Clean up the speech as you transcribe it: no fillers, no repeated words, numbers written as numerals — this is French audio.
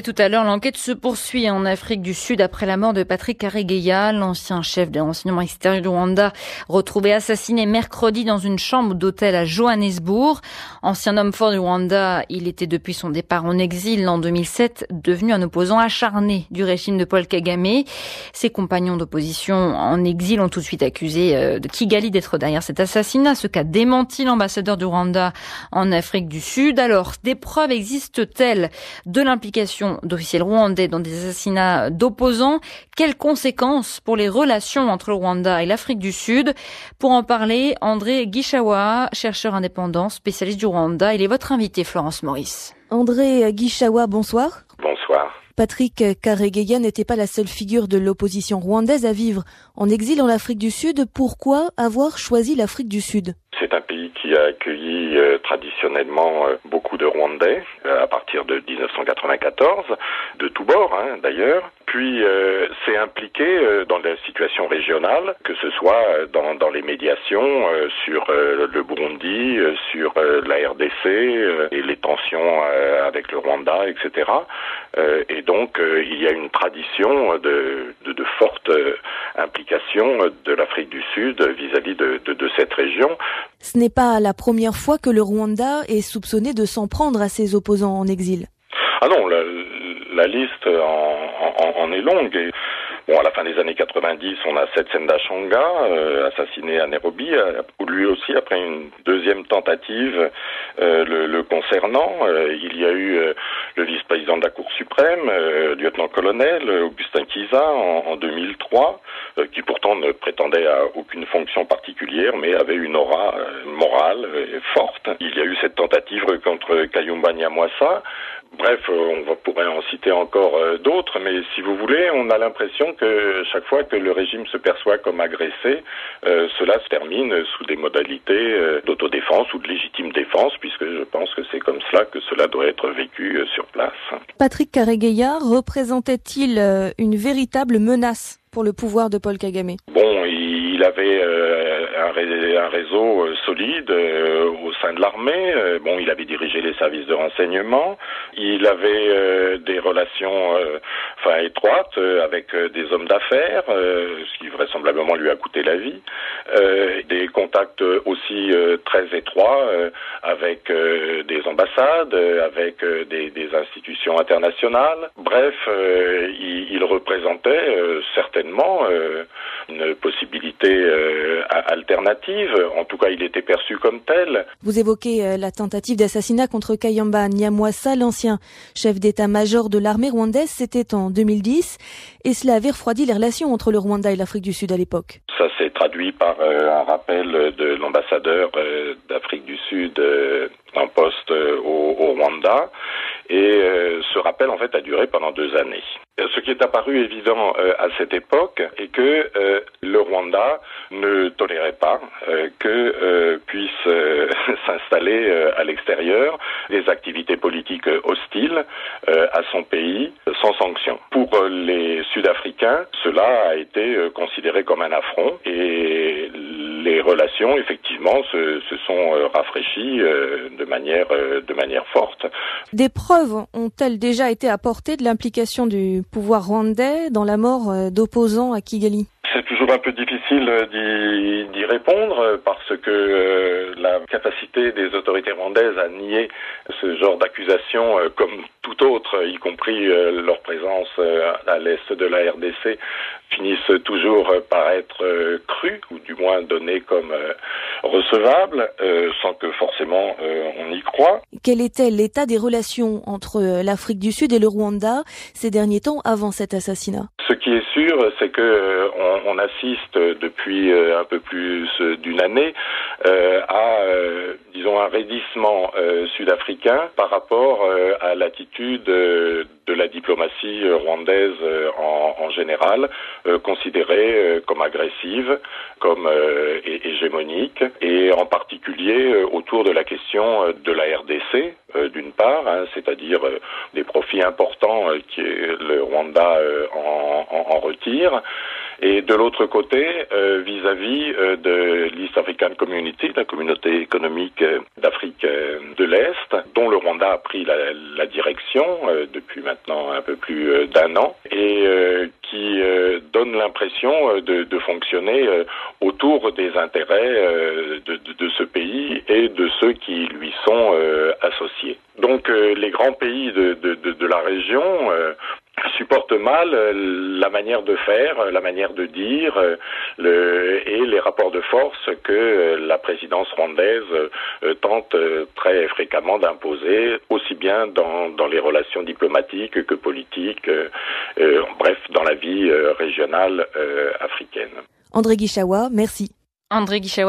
Tout à l'heure, l'enquête se poursuit en Afrique du Sud après la mort de Patrick Karegeya, l'ancien chef de renseignement extérieur du Rwanda, retrouvé assassiné mercredi dans une chambre d'hôtel à Johannesburg. Ancien homme fort du Rwanda, il était depuis son départ en exil en 2007 devenu un opposant acharné du régime de Paul Kagame. Ses compagnons d'opposition en exil ont tout de suite accusé de Kigali d'être derrière cet assassinat, ce qu'a démenti l'ambassadeur du Rwanda en Afrique du Sud. Alors, des preuves existent-elles de l'implication d'officiels rwandais dans des assassinats d'opposants? Quelles conséquences pour les relations entre le Rwanda et l'Afrique du Sud? Pour en parler, André Gishawa, chercheur indépendant, spécialiste du Rwanda. Il est votre invité, Florence Maurice. André Gishawa, bonsoir. Bonsoir. Patrick Karegeya n'était pas la seule figure de l'opposition rwandaise à vivre en exil en Afrique du Sud. Pourquoi avoir choisi l'Afrique du Sud ? C'est un pays qui a accueilli traditionnellement beaucoup de Rwandais à partir de 1994, de tous bords d'ailleurs. Puis s'est impliqué dans la situation régionale, que ce soit dans les médiations sur le Burundi, sur la RDC et les tensions avec le Rwanda, etc. Et donc il y a une tradition de forte implication de l'Afrique du Sud vis-à-vis de cette région. Ce n'est pas la première fois que le Rwanda est soupçonné de s'en prendre à ses opposants en exil. Ah non, la liste en est longue. Et bon, à la fin des années 90, on a Setsenda Changa, assassiné à Nairobi, lui aussi après une deuxième tentative le concernant. Il y a eu le vice-président de la Cour suprême, lieutenant-colonel Augustin Kiza en 2003, qui pourtant ne prétendait à aucune fonction particulière, mais avait une aura morale forte. Il y a eu cette tentative contre Kayumba Nyamwasa. Bref, on pourrait en citer encore d'autres, mais si vous voulez, on a l'impression que chaque fois que le régime se perçoit comme agressé, cela se termine sous des modalités d'autodéfense ou de légitime défense, puisque je pense que c'est comme cela que cela doit être vécu sur place. Patrick Karegeya représentait-il une véritable menace pour le pouvoir de Paul Kagame? Bon, il avait un réseau solide au sein de l'armée. Bon, il avait dirigé les services de renseignement. Il avait des relations étroites avec des hommes d'affaires, ce qui vraisemblablement lui a coûté la vie. Des contacts aussi très étroits avec des ambassades, avec des institutions internationales. Bref, il représentait certainement une possibilité alternative. En tout cas, il était perçu comme tel. Vous évoquez la tentative d'assassinat contre Kayumba Nyamwasa, l'ancien chef d'état-major de l'armée rwandaise. C'était en 2010 et cela avait refroidi les relations entre le Rwanda et l'Afrique du Sud à l'époque. Ça s'est traduit par un rappel de l'ambassadeur d'Afrique du Sud en poste au Rwanda. Et ce rappel, en fait, a duré pendant 2 années. Ce qui est apparu évident à cette époque est que le Rwanda ne tolérait pas que puissent s'installer à l'extérieur des activités politiques hostiles à son pays sans sanction. Pour les Sud-Africains, cela a été considéré comme un affront et les relations, effectivement, se sont rafraîchies de manière forte. Des preuves ont-elles déjà été apportées de l'implication du pouvoir rwandais dans la mort d'opposants à Kigali? C'est toujours un peu difficile d'y répondre parce que la capacité des autorités rwandaises à nier ce genre d'accusation comme tout autre, y compris leur présence à l'est de la RDC, finissent toujours par être crues ou du moins données comme recevables sans que forcément on y croit. Quel était l'état des relations entre l'Afrique du Sud et le Rwanda ces derniers temps avant cet assassinat? Ce qui est sûr, c'est que on assiste depuis un peu plus d'une année à, disons, un raidissement sud-africain par rapport à l'attitude de la diplomatie rwandaise en général, considérée comme agressive, comme hégémonique, et en particulier autour de la question de la RDC, d'une part, c'est-à-dire des profits importants que le Rwanda en retire, Et de l'autre côté, vis-à-vis de l'East African Community, la communauté économique d'Afrique de l'Est, dont le Rwanda a pris la direction depuis maintenant un peu plus d'un an, et qui donne l'impression de fonctionner autour des intérêts de ce pays et de ceux qui lui sont associés. Donc les grands pays de la région supportent mal la manière de faire, la manière de dire et les rapports de force que la présidence rwandaise tente très fréquemment d'imposer, aussi bien dans les relations diplomatiques que politiques, bref, dans la vie régionale africaine. André Guichawa, merci. André Guichawa.